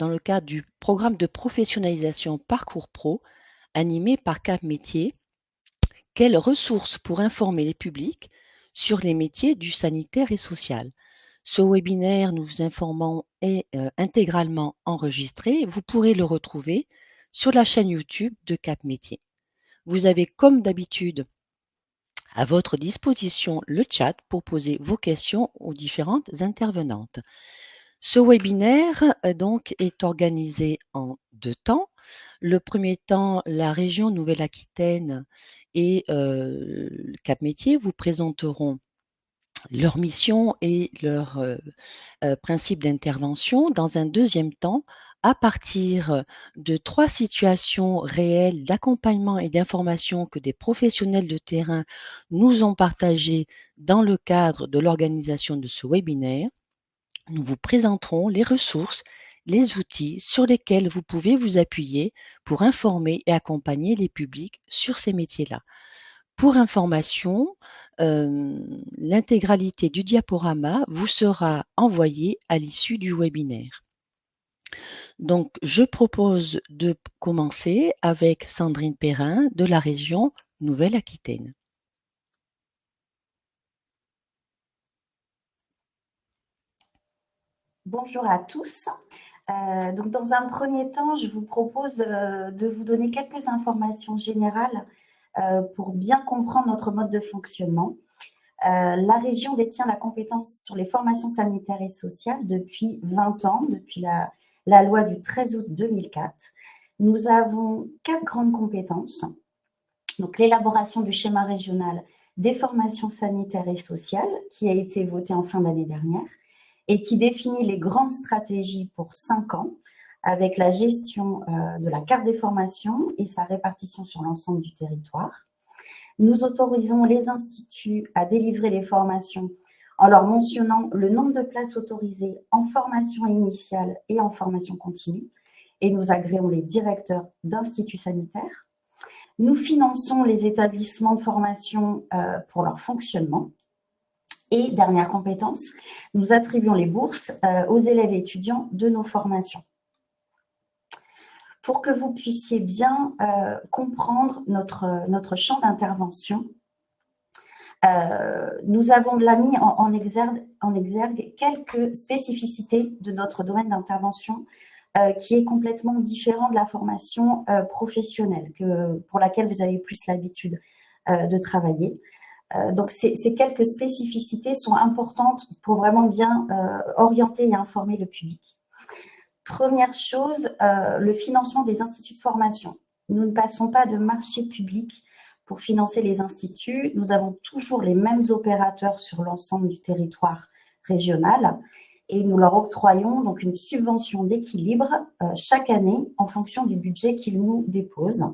dans le cadre du programme de professionnalisation Parcours Pro animé par Cap Métiers. Quelles ressources pour informer les publics sur les métiers du sanitaire et social? Ce webinaire, nous vous informons, est intégralement enregistré. Vous pourrez le retrouver sur la chaîne YouTube de Cap Métiers. Vous avez, comme d'habitude, à votre disposition le chat pour poser vos questions aux différentes intervenantes. Ce webinaire donc est organisé en 2 temps. Le premier temps, la région Nouvelle-Aquitaine et Cap Métiers vous présenteront leur mission et leur principe d'intervention. Dans un deuxième temps, à partir de 3 situations réelles d'accompagnement et d'information que des professionnels de terrain nous ont partagées dans le cadre de l'organisation de ce webinaire, nous vous présenterons les ressources, les outils sur lesquels vous pouvez vous appuyer pour informer et accompagner les publics sur ces métiers-là. Pour information, l'intégralité du diaporama vous sera envoyée à l'issue du webinaire. Donc, je propose de commencer avec Sandrine Perrin de la région Nouvelle-Aquitaine. Bonjour à tous. Donc dans un premier temps, je vous propose de vous donner quelques informations générales pour bien comprendre notre mode de fonctionnement. La région détient la compétence sur les formations sanitaires et sociales depuis 20 ans, depuis la loi du 13 août 2004. Nous avons 4 grandes compétences. Donc l'élaboration du schéma régional des formations sanitaires et sociales qui a été voté en fin d'année dernière et qui définit les grandes stratégies pour 5 ans avec la gestion de la carte des formations et sa répartition sur l'ensemble du territoire. Nous autorisons les instituts à délivrer les formations en leur mentionnant le nombre de places autorisées en formation initiale et en formation continue, et nous agréons les directeurs d'instituts sanitaires. Nous finançons les établissements de formation pour leur fonctionnement. Et dernière compétence, nous attribuons les bourses aux élèves et étudiants de nos formations. Pour que vous puissiez bien comprendre notre champ d'intervention, nous avons mis en exergue quelques spécificités de notre domaine d'intervention qui est complètement différent de la formation professionnelle pour laquelle vous avez plus l'habitude de travailler. Donc, ces quelques spécificités sont importantes pour vraiment bien orienter et informer le public. Première chose, le financement des instituts de formation. Nous ne passons pas de marché public pour financer les instituts. Nous avons toujours les mêmes opérateurs sur l'ensemble du territoire régional et nous leur octroyons donc une subvention d'équilibre chaque année en fonction du budget qu'ils nous déposent.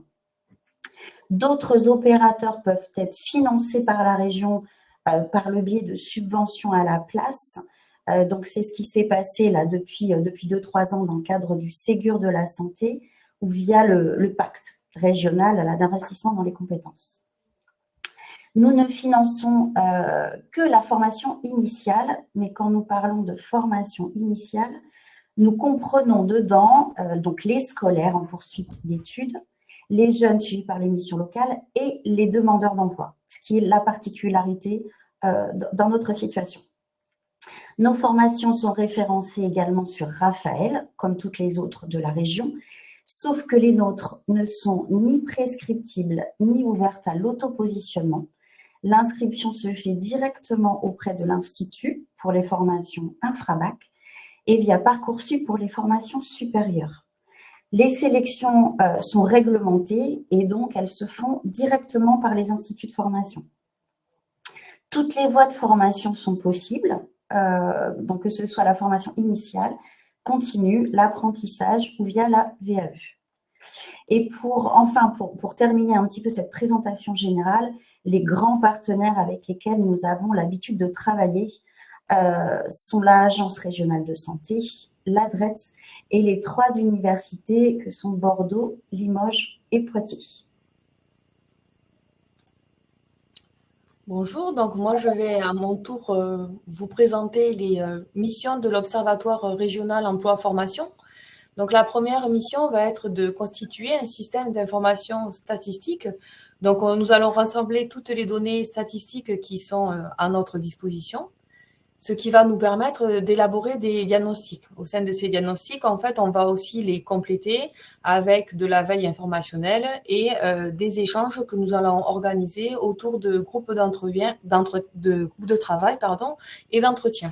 D'autres opérateurs peuvent être financés par la région par le biais de subventions à la place. Donc, c'est ce qui s'est passé là depuis 2-3 ans dans le cadre du Ségur de la santé ou via le pacte régional d'investissement dans les compétences. Nous ne finançons que la formation initiale, mais quand nous parlons de formation initiale, nous comprenons dedans donc les scolaires en poursuite d'études, les jeunes suivis par les missions locales et les demandeurs d'emploi, ce qui est la particularité dans notre situation. Nos formations sont référencées également sur Raphaël, comme toutes les autres de la région, sauf que les nôtres ne sont ni prescriptibles ni ouvertes à l'autopositionnement. L'inscription se fait directement auprès de l'Institut pour les formations infrabac et via Parcoursup pour les formations supérieures. Les sélections sont réglementées et donc elles se font directement par les instituts de formation. Toutes les voies de formation sont possibles, donc que ce soit la formation initiale, continue, l'apprentissage ou via la VAE. Et pour terminer un petit peu cette présentation générale, les grands partenaires avec lesquels nous avons l'habitude de travailler sont l'Agence régionale de santé, l'ADRETS et les 3 universités que sont Bordeaux, Limoges et Poitiers. Bonjour, donc moi je vais à mon tour vous présenter les missions de l'Observatoire régional emploi-formation. Donc, la première mission va être de constituer un système d'information statistique. Donc, nous allons rassembler toutes les données statistiques qui sont à notre disposition, ce qui va nous permettre d'élaborer des diagnostics. Au sein de ces diagnostics, en fait, on va aussi les compléter avec de la veille informationnelle et des échanges que nous allons organiser autour de groupes de travail et d'entretien.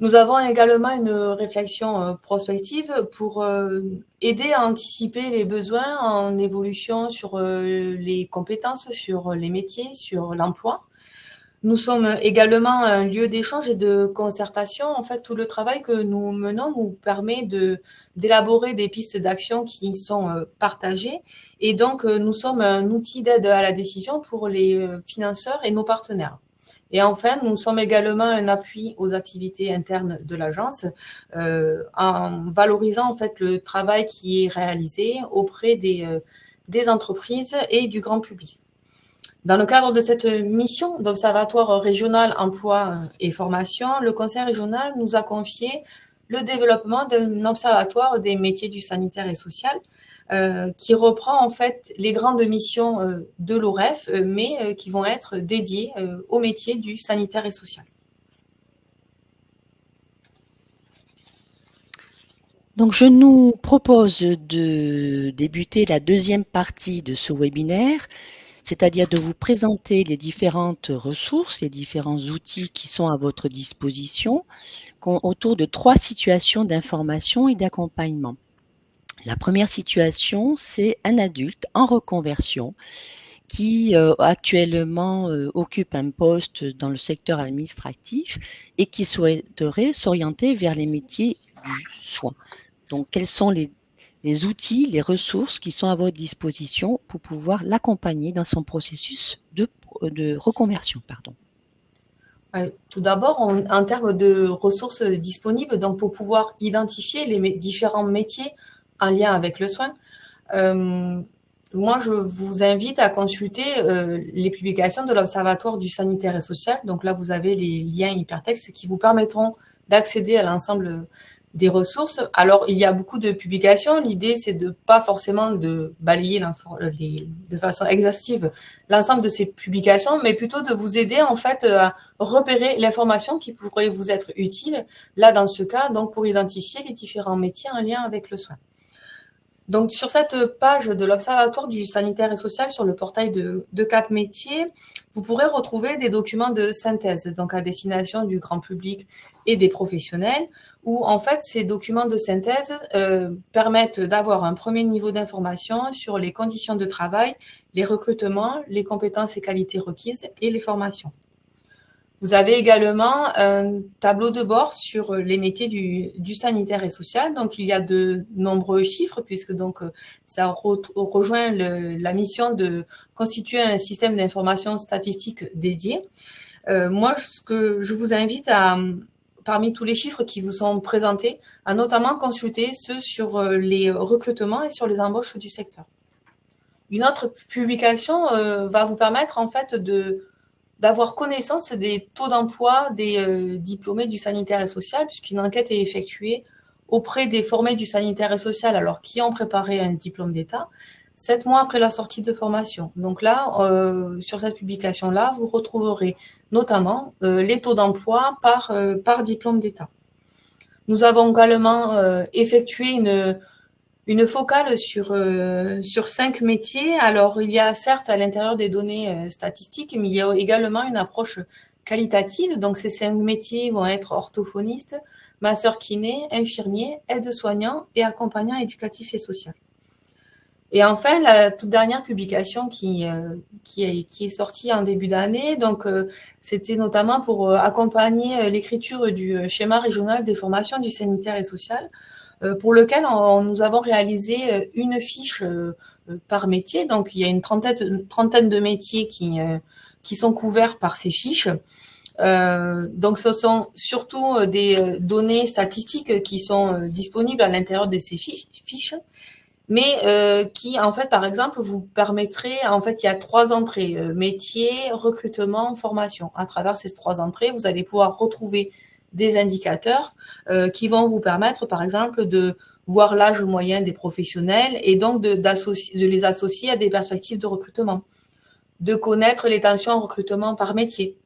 Nous avons également une réflexion prospective pour aider à anticiper les besoins en évolution sur les compétences, sur les métiers, sur l'emploi. Nous sommes également un lieu d'échange et de concertation. En fait, tout le travail que nous menons nous permet d'élaborer des pistes d'action qui sont partagées. Et donc, nous sommes un outil d'aide à la décision pour les financeurs et nos partenaires. Et enfin, nous sommes également un appui aux activités internes de l'agence en valorisant en fait le travail qui est réalisé auprès des entreprises et du grand public. Dans le cadre de cette mission d'Observatoire régional emploi et formation, le Conseil régional nous a confié le développement d'un observatoire des métiers du sanitaire et social qui reprend en fait les grandes missions de l'OREF, mais qui vont être dédiées aux métiers du sanitaire et social. Donc, je nous propose de débuter la deuxième partie de ce webinaire, c'est-à-dire de vous présenter les différentes ressources, les différents outils qui sont à votre disposition autour de 3 situations d'information et d'accompagnement. La première situation, c'est un adulte en reconversion qui actuellement occupe un poste dans le secteur administratif et qui souhaiterait s'orienter vers les métiers du soin. Donc, quels sont les outils, les ressources qui sont à votre disposition pour pouvoir l'accompagner dans son processus de reconversion, pardon. Tout d'abord, en termes de ressources disponibles, donc pour pouvoir identifier les différents métiers en lien avec le soin, moi, je vous invite à consulter les publications de l'Observatoire du sanitaire et social. Donc là, vous avez les liens hypertextes qui vous permettront d'accéder à l'ensemble des ressources. Alors, il y a beaucoup de publications. L'idée, c'est de pas forcément de balayer de façon exhaustive l'ensemble de ces publications, mais plutôt de vous aider en fait à repérer l'information qui pourrait vous être utile, là, dans ce cas, donc pour identifier les différents métiers en lien avec le soin. Donc, sur cette page de l'Observatoire du sanitaire et social, sur le portail de Cap Métiers, vous pourrez retrouver des documents de synthèse, donc à destination du grand public et des professionnels, où en fait, ces documents de synthèse permettent d'avoir un premier niveau d'information sur les conditions de travail, les recrutements, les compétences et qualités requises et les formations. Vous avez également un tableau de bord sur les métiers du sanitaire et social. Donc, il y a de nombreux chiffres puisque donc ça rejoint la mission de constituer un système d'information statistique dédié. Moi, ce que je vous invite parmi tous les chiffres qui vous sont présentés, à notamment consulter ceux sur les recrutements et sur les embauches du secteur. Une autre publication va vous permettre en fait d'avoir connaissance des taux d'emploi des diplômés du sanitaire et social, puisqu'une enquête est effectuée auprès des formés du sanitaire et social, alors qui ont préparé un diplôme d'État, 7 mois après la sortie de formation. Donc là, sur cette publication-là, vous retrouverez notamment les taux d'emploi par diplôme d'État. Nous avons également effectué une focale sur 5 métiers. Alors, il y a certes à l'intérieur des données statistiques, mais il y a également une approche qualitative. Donc, ces 5 métiers vont être orthophonistes, masseur kiné, infirmier, aide-soignant et accompagnant éducatif et social. Et enfin, la toute dernière publication qui est sortie en début d'année, donc c'était notamment pour accompagner l'écriture du schéma régional des formations du sanitaire et social, pour lequel nous avons réalisé une fiche par métier. Donc, il y a une trentaine de métiers qui sont couverts par ces fiches. Donc, ce sont surtout des données statistiques qui sont disponibles à l'intérieur de ces fiches, mais qui, en fait, par exemple, vous permettraient, en fait, il y a 3 entrées, métier, recrutement, formation. À travers ces 3 entrées, vous allez pouvoir retrouver des indicateurs qui vont vous permettre, par exemple, de voir l'âge moyen des professionnels et donc de les associer à des perspectives de recrutement, de connaître les tensions en recrutement par métier,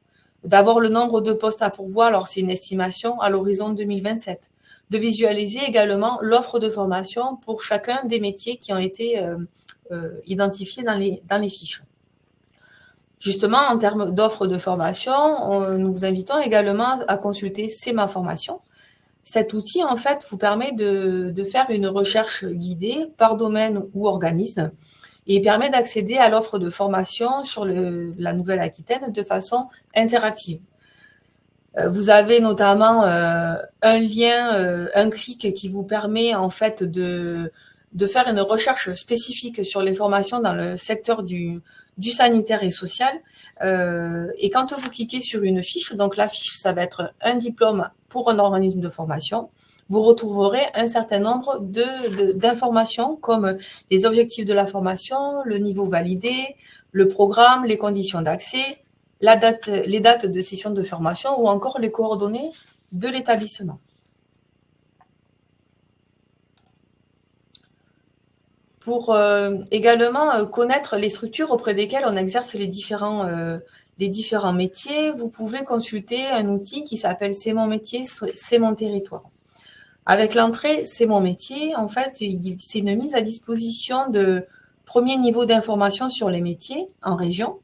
d'avoir le nombre de postes à pourvoir, alors c'est une estimation à l'horizon 2027, de visualiser également l'offre de formation pour chacun des métiers qui ont été identifiés dans les fiches. Justement, en termes d'offres de formation, nous vous invitons également à consulter C'est ma formation. Cet outil, en fait, vous permet de faire une recherche guidée par domaine ou organisme et permet d'accéder à l'offre de formation sur la Nouvelle-Aquitaine de façon interactive. Vous avez notamment un lien, un clic qui vous permet en fait de faire une recherche spécifique sur les formations dans le secteur du sanitaire et social. Et quand vous cliquez sur une fiche, donc la fiche, ça va être un diplôme pour un organisme de formation, vous retrouverez un certain nombre d'informations comme les objectifs de la formation, le niveau validé, le programme, les conditions d'accès, les dates de session de formation ou encore les coordonnées de l'établissement. Pour également connaître les structures auprès desquelles on exerce les différents métiers, vous pouvez consulter un outil qui s'appelle C'est mon métier, c'est mon territoire. Avec l'entrée C'est mon métier, en fait, c'est une mise à disposition de premier niveau d'information sur les métiers en région,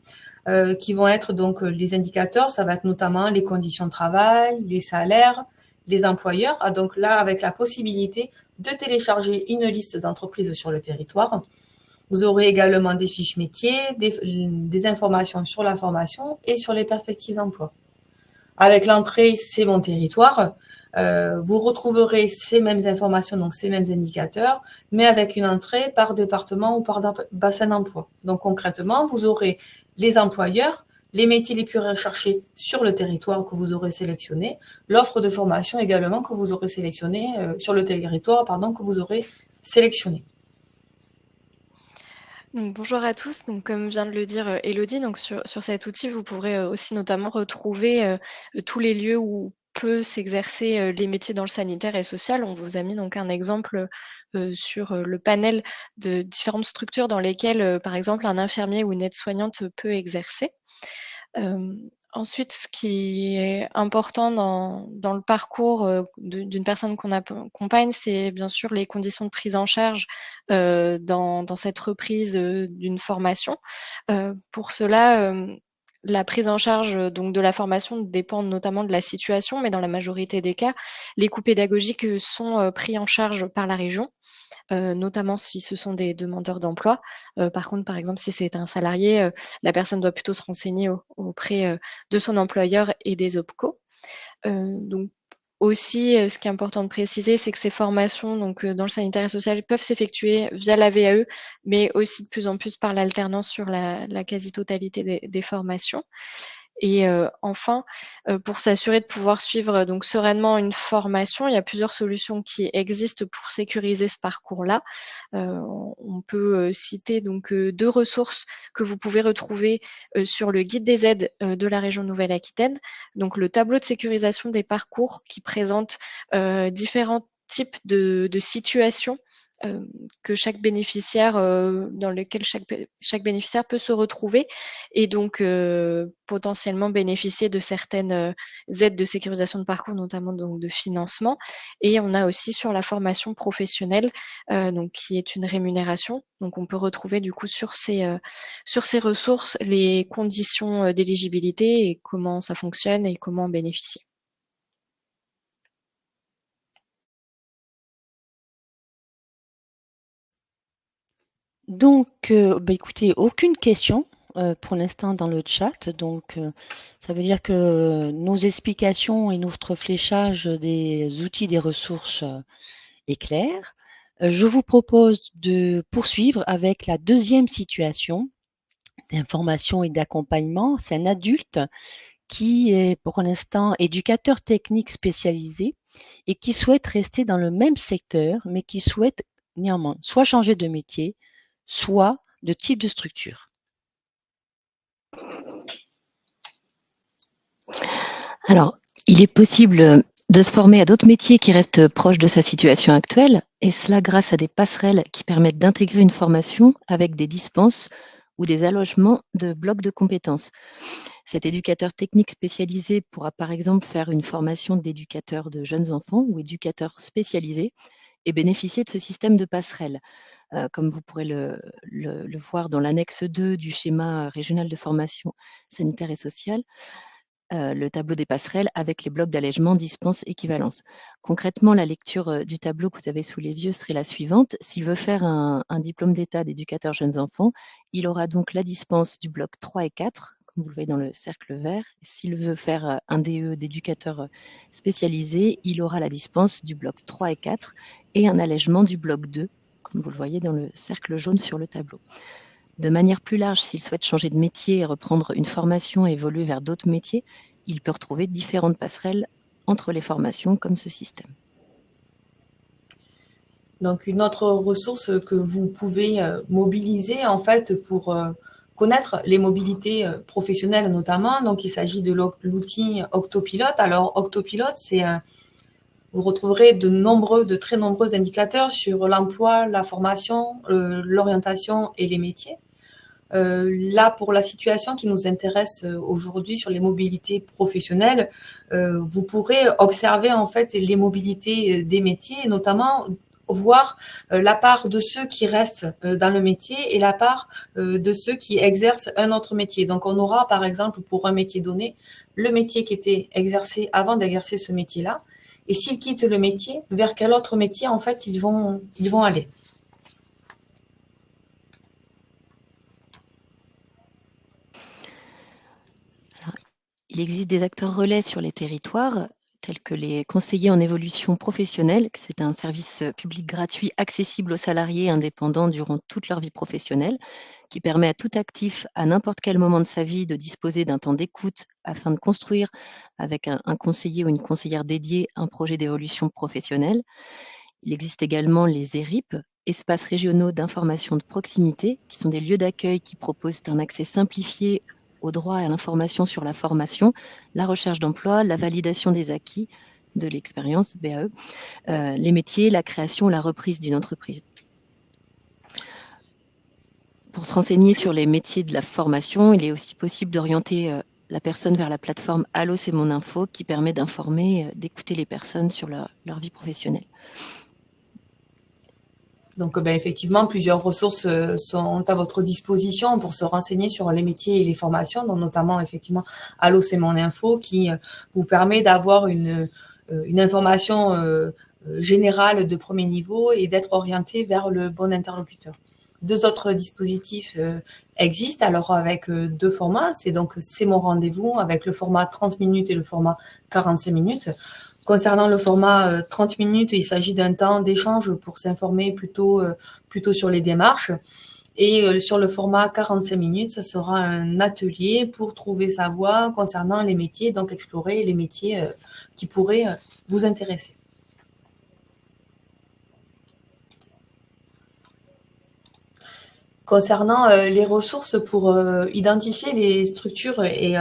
qui vont être donc les indicateurs, ça va être notamment les conditions de travail, les salaires, les employeurs. Donc là, avec la possibilité de télécharger une liste d'entreprises sur le territoire. Vous aurez également des fiches métiers, des informations sur la formation et sur les perspectives d'emploi. Avec l'entrée C'est mon territoire, vous retrouverez ces mêmes informations, donc ces mêmes indicateurs, mais avec une entrée par département ou par bassin d'emploi. Donc concrètement, vous aurez les employeurs, les métiers les plus recherchés sur le territoire que vous aurez sélectionné, l'offre de formation également que vous aurez sélectionné sur le territoire, que vous aurez sélectionné. Donc, bonjour à tous. Donc, comme vient de le dire Élodie, donc sur cet outil, vous pourrez aussi notamment retrouver tous les lieux où peut s'exercer les métiers dans le sanitaire et social. On vous a mis donc un exemple sur le panel de différentes structures dans lesquelles, par exemple, un infirmier ou une aide-soignante peut exercer. Ensuite, ce qui est important dans le parcours d'une personne qu'on accompagne, c'est bien sûr les conditions de prise en charge dans cette reprise d'une formation. Pour cela, la prise en charge donc de la formation dépend notamment de la situation, mais dans la majorité des cas, les coûts pédagogiques sont pris en charge par la région. Notamment si ce sont des demandeurs d'emploi. Par contre, par exemple, si c'est un salarié, la personne doit plutôt se renseigner auprès de son employeur et des OPCO. Donc aussi, ce qui est important de préciser, c'est que ces formations donc, dans le sanitaire et social peuvent s'effectuer via la VAE, mais aussi de plus en plus par l'alternance sur la quasi-totalité des formations. Et enfin, pour s'assurer de pouvoir suivre donc sereinement une formation, il y a plusieurs solutions qui existent pour sécuriser ce parcours-là. On peut citer donc 2 ressources que vous pouvez retrouver sur le guide des aides de la région Nouvelle-Aquitaine. Donc le tableau de sécurisation des parcours qui présente différents types de situations que chaque bénéficiaire, dans lesquels chaque bénéficiaire peut se retrouver et donc potentiellement bénéficier de certaines aides de sécurisation de parcours, notamment donc de financement. Et on a aussi sur la formation professionnelle, donc qui est une rémunération. Donc on peut retrouver du coup sur ces ressources les conditions d'éligibilité et comment ça fonctionne et comment en bénéficier. Donc, écoutez, aucune question pour l'instant dans le chat. Donc, ça veut dire que nos explications et notre fléchage des outils, des ressources est clair. Je vous propose de poursuivre avec la deuxième situation d'information et d'accompagnement. C'est un adulte qui est pour l'instant éducateur technique spécialisé et qui souhaite rester dans le même secteur, mais qui souhaite néanmoins soit changer de métier, soit de type de structure. Alors, il est possible de se former à d'autres métiers qui restent proches de sa situation actuelle et cela grâce à des passerelles qui permettent d'intégrer une formation avec des dispenses ou des allogements de blocs de compétences. Cet éducateur technique spécialisé pourra par exemple faire une formation d'éducateur de jeunes enfants ou éducateur spécialisé et bénéficier de ce système de passerelle. Comme vous pourrez le voir dans l'annexe 2 du schéma régional de formation sanitaire et sociale, le tableau des passerelles avec les blocs d'allègement, dispense, équivalence. Concrètement, la lecture du tableau que vous avez sous les yeux serait la suivante. S'il veut faire un diplôme d'état d'éducateur jeunes enfants, il aura donc la dispense du bloc 3 et 4, comme vous le voyez dans le cercle vert. S'il veut faire un DE d'éducateur spécialisé, il aura la dispense du bloc 3 et 4 et un allègement du bloc 2, comme vous le voyez dans le cercle jaune sur le tableau. De manière plus large, s'il souhaite changer de métier et reprendre une formation et évoluer vers d'autres métiers, il peut retrouver différentes passerelles entre les formations comme ce système. Donc, une autre ressource que vous pouvez mobiliser en fait pour connaître les mobilités professionnelles notamment. Donc, il s'agit de l'outil Octopilote. Alors, Octopilote, vous retrouverez de très nombreux indicateurs sur l'emploi, la formation, l'orientation et les métiers. Là, pour la situation qui nous intéresse aujourd'hui sur les mobilités professionnelles, vous pourrez observer en fait les mobilités des métiers et notamment voir la part de ceux qui restent dans le métier et la part de ceux qui exercent un autre métier. Donc, on aura par exemple pour un métier donné, le métier qui était exercé avant d'exercer ce métier-là. Et s'ils quittent le métier, vers quel autre métier en fait ils vont aller. Alors, il existe des acteurs relais sur les territoires, tels que les conseillers en évolution professionnelle. C'est un service public gratuit accessible aux salariés indépendants durant toute leur vie professionnelle, qui permet à tout actif, à n'importe quel moment de sa vie, de disposer d'un temps d'écoute afin de construire avec un conseiller ou une conseillère dédiée un projet d'évolution professionnelle. Il existe également les ERIP, espaces régionaux d'information de proximité, qui sont des lieux d'accueil qui proposent un accès simplifié au droit et à l'information sur la formation, la recherche d'emploi, la validation des acquis de l'expérience, BAE, les métiers, la création, la reprise d'une entreprise. Pour se renseigner sur les métiers de la formation, il est aussi possible d'orienter la personne vers la plateforme Allo, c'est mon info, qui permet d'informer, d'écouter les personnes sur leur vie professionnelle. Donc, effectivement, plusieurs ressources sont à votre disposition pour se renseigner sur les métiers et les formations, donc notamment, effectivement, Allo, c'est mon info, qui vous permet d'avoir une information générale de premier niveau et d'être orienté vers le bon interlocuteur. Deux autres dispositifs existent, alors avec deux formats. C'est mon rendez-vous avec le format 30 minutes et le format 45 minutes. Concernant le format 30 minutes, il s'agit d'un temps d'échange pour s'informer plutôt sur les démarches. Et sur le format 45 minutes, ce sera un atelier pour trouver sa voie concernant les métiers, donc explorer les métiers qui pourraient vous intéresser. Concernant les ressources pour identifier les structures et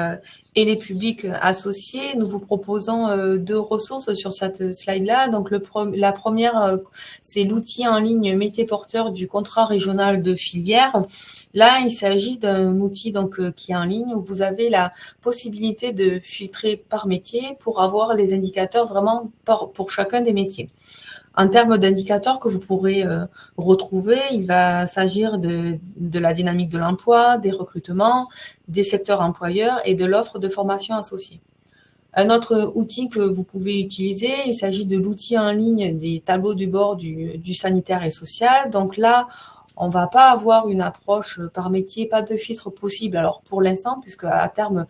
les publics associés, nous vous proposons deux ressources sur cette slide-là. Donc, la première, c'est l'outil en ligne métier porteur du contrat régional de filière. Là, il s'agit d'un outil qui est en ligne où vous avez la possibilité de filtrer par métier pour avoir les indicateurs vraiment pour chacun des métiers. En termes d'indicateurs que vous pourrez retrouver, il va s'agir de la dynamique de l'emploi, des recrutements, des secteurs employeurs et de l'offre de formation associée. Un autre outil que vous pouvez utiliser, il s'agit de l'outil en ligne des tableaux du bord du sanitaire et social. Donc là, on ne va pas avoir une approche par métier, pas de filtre possible. Alors pour l'instant, puisque à terme,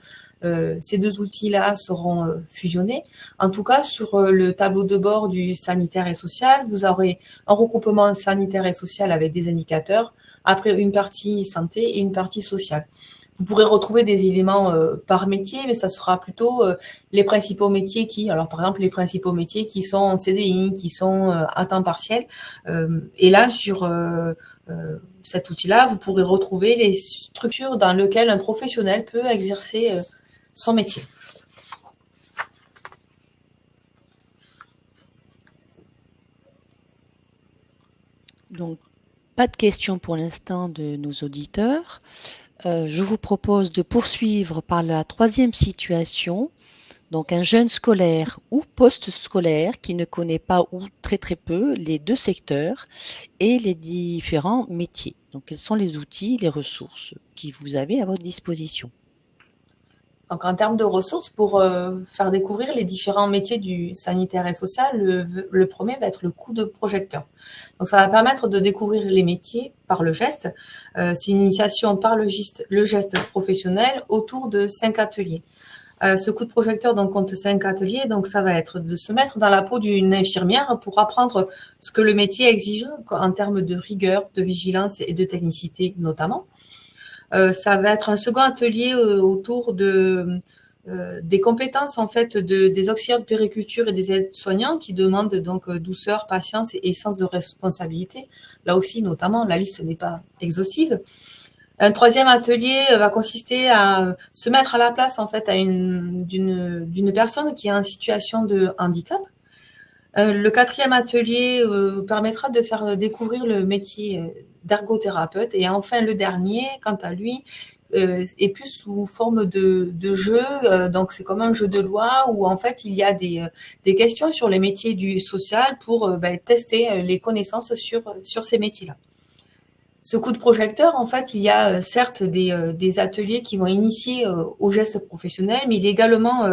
ces deux outils-là seront fusionnés. En tout cas, sur le tableau de bord du sanitaire et social, vous aurez un regroupement sanitaire et social avec des indicateurs, après une partie santé et une partie sociale. Vous pourrez retrouver des éléments par métier, mais ça sera plutôt les principaux métiers alors par exemple, les principaux métiers qui sont en CDI, qui sont à temps partiel. Et là, sur cet outil-là, vous pourrez retrouver les structures dans lesquelles un professionnel peut exercer son métier. Donc, pas de questions pour l'instant de nos auditeurs. Je vous propose de poursuivre par la troisième situation. Donc, un jeune scolaire ou post-scolaire qui ne connaît pas ou très très peu les deux secteurs et les différents métiers. Donc, quels sont les outils, les ressources que vous avez à votre disposition? Donc, en termes de ressources, pour faire découvrir les différents métiers du sanitaire et social, le premier va être le coup de projecteur. Donc, ça va permettre de découvrir les métiers par le geste. C'est une initiation par le geste professionnel autour de 5 ateliers. Ce coup de projecteur donc compte 5 ateliers, donc ça va être de se mettre dans la peau d'une infirmière pour apprendre ce que le métier exige en termes de rigueur, de vigilance et de technicité notamment. Ça va être un second atelier autour des compétences en fait des auxiliaires de puériculture et des aides-soignants qui demandent donc douceur, patience et sens de responsabilité. Là aussi, notamment, la liste n'est pas exhaustive. Un troisième atelier va consister à se mettre à la place en fait d'une personne qui est en situation de handicap. Le quatrième atelier permettra de faire découvrir le métier d'ergothérapeute. Et enfin, le dernier, quant à lui, est plus sous forme de jeu. Donc, c'est comme un jeu de loi où, en fait, il y a des questions sur les métiers du social pour tester les connaissances sur ces métiers-là. Ce coup de projecteur, en fait, il y a certes des ateliers qui vont initier aux gestes professionnels, mais il est également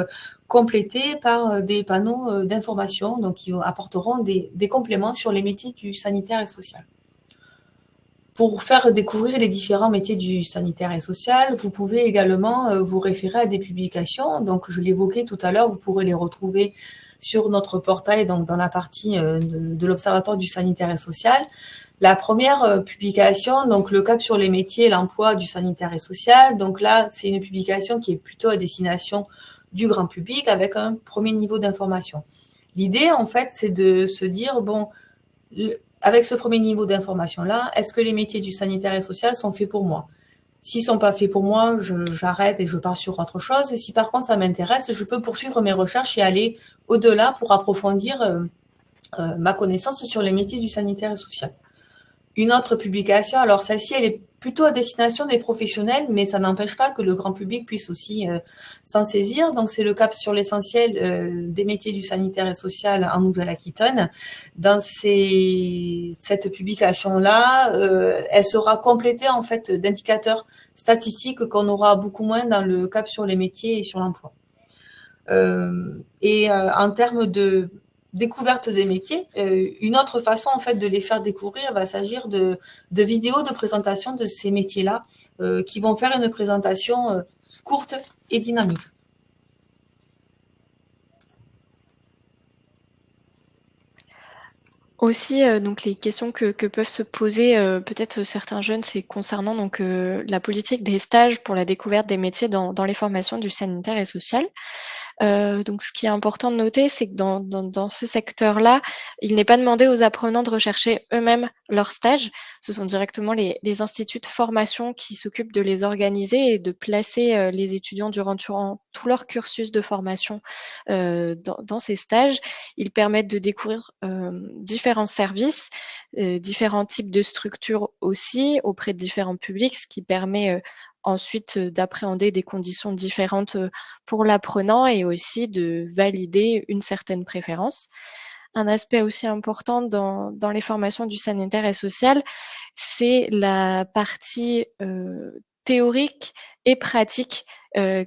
complété par des panneaux d'information, donc qui apporteront des compléments sur les métiers du sanitaire et social. Pour faire découvrir les différents métiers du sanitaire et social, vous pouvez également vous référer à des publications. Donc, je l'évoquais tout à l'heure, vous pourrez les retrouver sur notre portail, donc dans la partie de l'Observatoire du sanitaire et social. La première publication, donc le cap sur les métiers et l'emploi du sanitaire et social. Donc là, c'est une publication qui est plutôt à destination du grand public avec un premier niveau d'information. L'idée, en fait, c'est de se dire, bon, avec ce premier niveau d'information-là, est-ce que les métiers du sanitaire et social sont faits pour moi? S'ils ne sont pas faits pour moi, j'arrête et je pars sur autre chose. Et si par contre ça m'intéresse, je peux poursuivre mes recherches et aller au-delà pour approfondir ma connaissance sur les métiers du sanitaire et social. Une autre publication, alors celle-ci, elle est plutôt à destination des professionnels, mais ça n'empêche pas que le grand public puisse aussi s'en saisir. Donc, c'est le cap sur l'essentiel des métiers du sanitaire et social en Nouvelle-Aquitaine. Dans cette publication-là, elle sera complétée en fait d'indicateurs statistiques qu'on aura beaucoup moins dans le cap sur les métiers et sur l'emploi. En termes de découverte des métiers, une autre façon en fait de les faire découvrir va s'agir de vidéos de présentation de ces métiers-là qui vont faire une présentation courte et dynamique. Aussi, donc les questions que peuvent se poser, peut-être certains jeunes, c'est concernant donc, la politique des stages pour la découverte des métiers dans les formations du sanitaire et social. Donc ce qui est important de noter, c'est que dans ce secteur-là, il n'est pas demandé aux apprenants de rechercher eux-mêmes leurs stages. Ce sont directement les instituts de formation qui s'occupent de les organiser et de placer, les étudiants durant tout leur cursus de formation, dans ces stages. Ils permettent de découvrir, différents services, différents types de structures aussi auprès de différents publics, ce qui permet, ensuite, d'appréhender des conditions différentes, pour l'apprenant et aussi de valider une certaine préférence. Un aspect aussi important dans les formations du sanitaire et social, c'est la partie, théorique et pratique,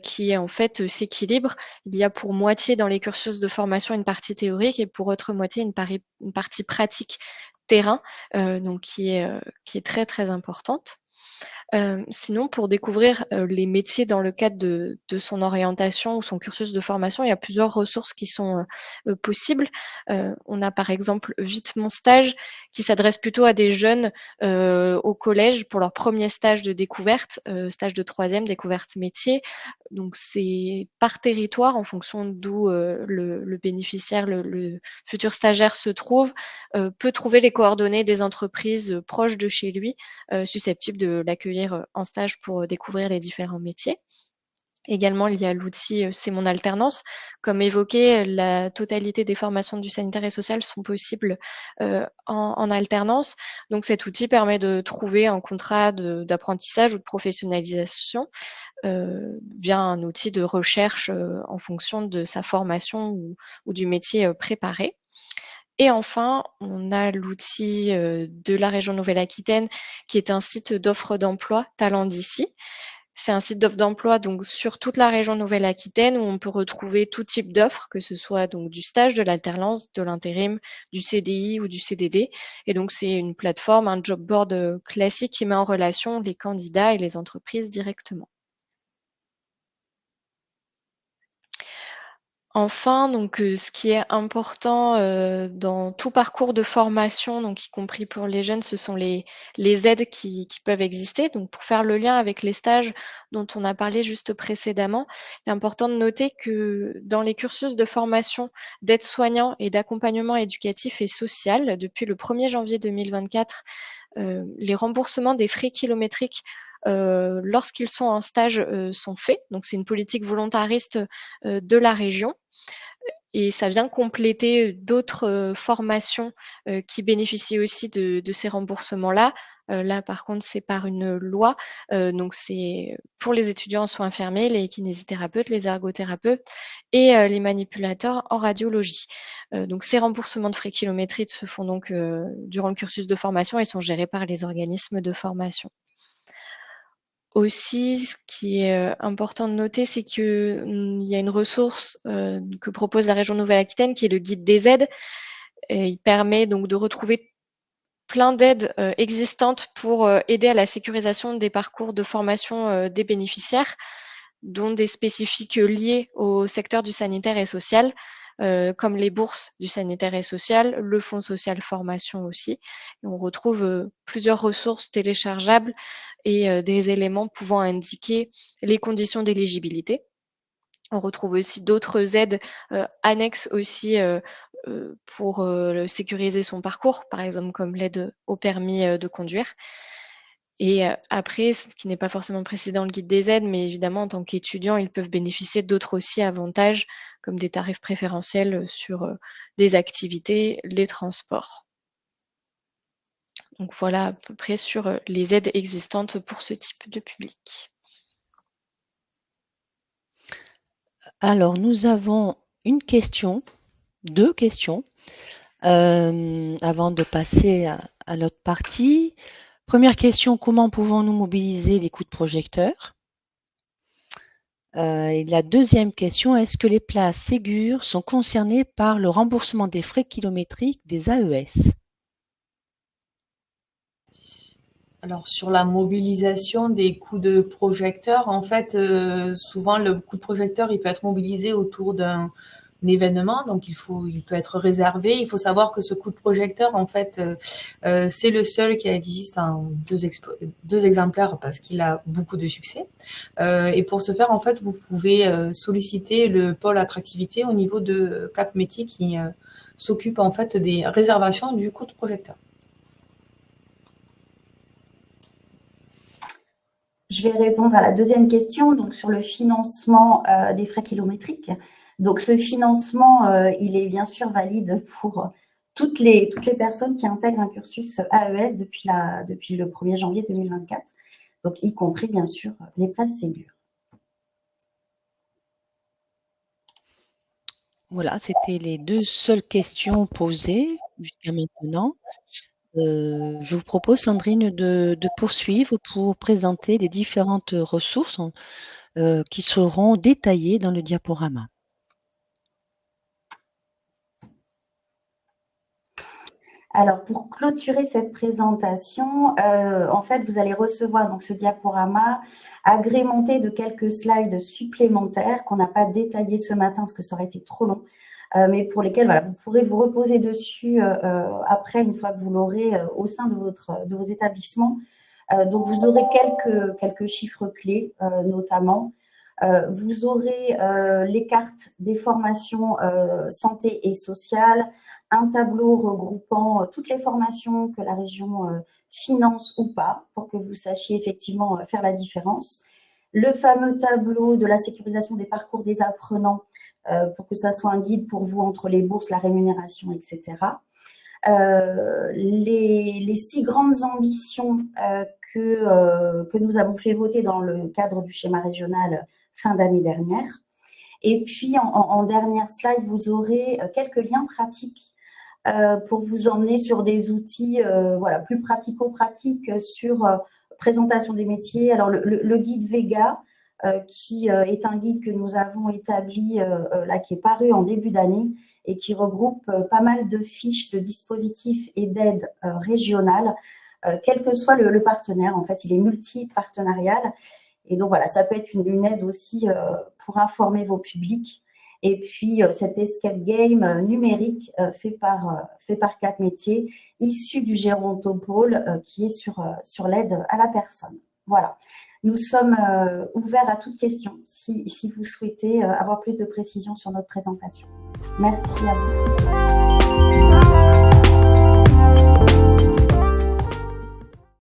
qui en fait, s'équilibre. Il y a pour moitié dans les cursus de formation une partie théorique et pour autre moitié une partie pratique terrain, donc qui est très, très importante. Sinon pour découvrir, les métiers dans le cadre de son orientation ou son cursus de formation, il y a plusieurs ressources qui sont, possibles. On a par exemple Vite mon stage qui s'adresse plutôt à des jeunes, au collège pour leur premier stage de découverte, stage de 3e, découverte métier. Donc c'est par territoire en fonction d'où, le bénéficiaire, le futur stagiaire se trouve, peut trouver les coordonnées des entreprises, proches de chez lui, susceptibles de l'accueillir, en stage pour, découvrir les différents métiers. Également, il y a l'outil C'est mon alternance. Comme évoqué, la totalité des formations du sanitaire et social sont possibles en alternance. Donc cet outil permet de trouver un contrat d'apprentissage ou de professionnalisation via un outil de recherche en fonction de sa formation ou du métier préparé. Et enfin, on a l'outil de la région Nouvelle-Aquitaine qui est un site d'offre d'emploi Talent d'ici. C'est un site d'offre d'emploi donc sur toute la région Nouvelle-Aquitaine où on peut retrouver tout type d'offres, que ce soit donc du stage, de l'alternance, de l'intérim, du CDI ou du CDD. Et donc c'est une plateforme, un job board classique qui met en relation les candidats et les entreprises directement. Enfin, donc ce qui est important, dans tout parcours de formation, donc y compris pour les jeunes, ce sont les aides qui peuvent exister. Donc pour faire le lien avec les stages dont on a parlé juste précédemment, il est important de noter que dans les cursus de formation d'aide-soignants et d'accompagnement éducatif et social, depuis le 1er janvier 2024, les remboursements des frais kilométriques, lorsqu'ils sont en stage, sont faits. Donc c'est une politique volontariste, de la région. Et ça vient compléter d'autres formations qui bénéficient aussi de ces remboursements-là. Là, par contre, c'est par une loi. Donc, c'est pour les étudiants en soins infirmiers, les kinésithérapeutes, les ergothérapeutes et les manipulateurs en radiologie. Donc, ces remboursements de frais kilométriques se font donc durant le cursus de formation et sont gérés par les organismes de formation. Aussi, ce qui est important de noter, c'est que il y a une ressource que propose la région Nouvelle-Aquitaine, qui est le guide des aides. Et il permet donc de retrouver plein d'aides existantes pour aider à la sécurisation des parcours de formation des bénéficiaires, dont des spécifiques liés au secteur du sanitaire et social, comme les bourses du sanitaire et social, le fonds social formation aussi. Et on retrouve plusieurs ressources téléchargeables et des éléments pouvant indiquer les conditions d'éligibilité. On retrouve aussi d'autres aides annexes aussi pour sécuriser son parcours, par exemple comme l'aide au permis de conduire. Et après, ce qui n'est pas forcément précisé dans le guide des aides, mais évidemment, en tant qu'étudiants, ils peuvent bénéficier d'autres aussi avantages, comme des tarifs préférentiels sur des activités, les transports. Donc voilà à peu près sur les aides existantes pour ce type de public. Alors, nous avons une question, 2 questions, avant de passer à l'autre partie. Première question, comment pouvons-nous mobiliser les coups de projecteur? Et la deuxième question, est-ce que les places Ségur sont concernées par le remboursement des frais kilométriques des AES? Alors, sur la mobilisation des coups de projecteur, en fait, souvent le coup de projecteur, il peut être mobilisé autour d'un événement, donc il peut être réservé. Il faut savoir que ce coup de projecteur, en fait, c'est le seul qui existe en deux exemplaires parce qu'il a beaucoup de succès. Et pour ce faire, en fait, vous pouvez solliciter le pôle attractivité au niveau de Cap Métier qui s'occupe en fait des réservations du coup de projecteur. Je vais répondre à la deuxième question, donc sur le financement des frais kilométriques. Donc, ce financement, il est bien sûr valide pour toutes les personnes qui intègrent un cursus AES depuis le 1er janvier 2024, donc y compris bien sûr les places Ségur. Voilà, c'était les 2 seules questions posées jusqu'à maintenant. Je vous propose, Sandrine, de poursuivre pour présenter les différentes ressources qui seront détaillées dans le diaporama. Alors, pour clôturer cette présentation, en fait, vous allez recevoir donc ce diaporama agrémenté de quelques slides supplémentaires qu'on n'a pas détaillés ce matin parce que ça aurait été trop long, mais pour lesquels voilà, vous pourrez vous reposer dessus après, une fois que vous l'aurez au sein de vos établissements. Donc, vous aurez quelques chiffres clés, notamment. Vous aurez les cartes des formations santé et sociale, un tableau regroupant toutes les formations que la région finance ou pas, pour que vous sachiez effectivement faire la différence. le fameux tableau de la sécurisation des parcours des apprenants pour que ça soit un guide pour vous entre les bourses, la rémunération, etc. Les 6 grandes ambitions que nous avons fait voter dans le cadre du schéma régional fin d'année dernière. Et puis, en dernière slide, vous aurez quelques liens pratiques pour vous emmener sur des outils voilà, plus pratico-pratiques sur présentation des métiers. Alors, le guide Vega, qui est un guide que nous avons établi, là, qui est paru en début d'année et qui regroupe pas mal de fiches de dispositifs et d'aides régionales, quel que soit le partenaire. En fait, il est multi-partenarial. Et donc, voilà, ça peut être une aide aussi pour informer vos publics. Et puis, cet escape game numérique fait par Cap Métiers, issu du Gérontopole, qui est sur l'aide à la personne. Voilà. Nous sommes ouverts à toute question si vous souhaitez avoir plus de précisions sur notre présentation. Merci à vous.